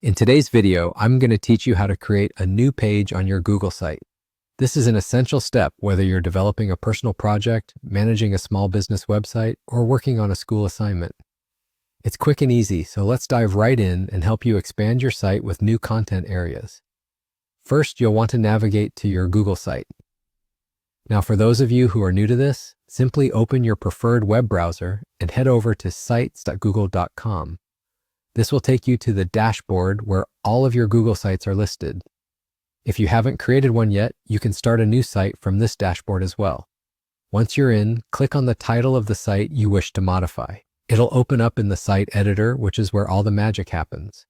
In today's video, I'm going to teach you how to create a new page on your Google site. This is an essential step whether you're developing a personal project, managing a small business website, or working on a school assignment. It's quick and easy, so let's dive right in and help you expand your site with new content areas. First, you'll want to navigate to your Google site. Now, for those of you who are new to this, simply open your preferred web browser and head over to sites.google.com. This will take you to the dashboard where all of your Google sites are listed. If you haven't created one yet, you can start a new site from this dashboard as well. Once you're in, click on the title of the site you wish to modify. It'll open up in the site editor, which is where all the magic happens.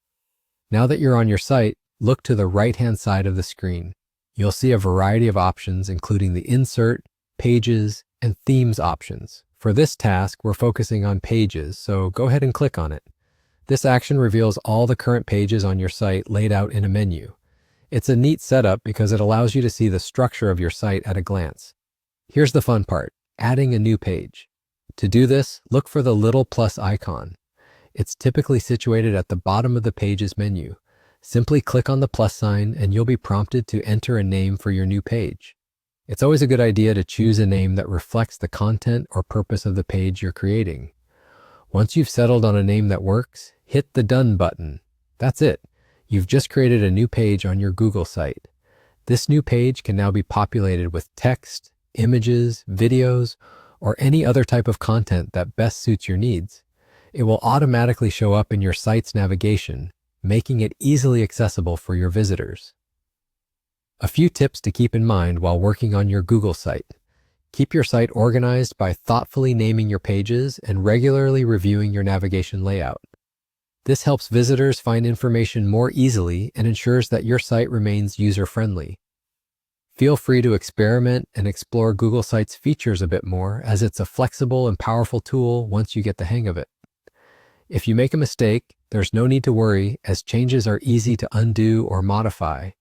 Now that you're on your site, look to the right-hand side of the screen. You'll see a variety of options, including the Insert, Pages, and Themes options. For this task, we're focusing on Pages, so go ahead and click on it. This action reveals all the current pages on your site laid out in a menu. It's a neat setup because it allows you to see the structure of your site at a glance. Here's the fun part, adding a new page. To do this, look for the little plus icon. It's typically situated at the bottom of the Pages menu. Simply click on the plus sign and you'll be prompted to enter a name for your new page. It's always a good idea to choose a name that reflects the content or purpose of the page you're creating. Once you've settled on a name that works, hit the Done button. That's it. You've just created a new page on your Google site. This new page can now be populated with text, images, videos, or any other type of content that best suits your needs. It will automatically show up in your site's navigation, making it easily accessible for your visitors. A few tips to keep in mind while working on your Google site. Keep your site organized by thoughtfully naming your pages and regularly reviewing your navigation layout. This helps visitors find information more easily and ensures that your site remains user-friendly. Feel free to experiment and explore Google Sites' features a bit more, as it's a flexible and powerful tool once you get the hang of it. If you make a mistake, there's no need to worry, as changes are easy to undo or modify.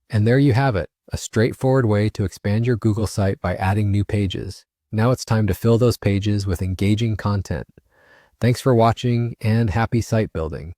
And there you have it, a straightforward way to expand your Google site by adding new pages. Now it's time to fill those pages with engaging content. Thanks for watching and happy site building.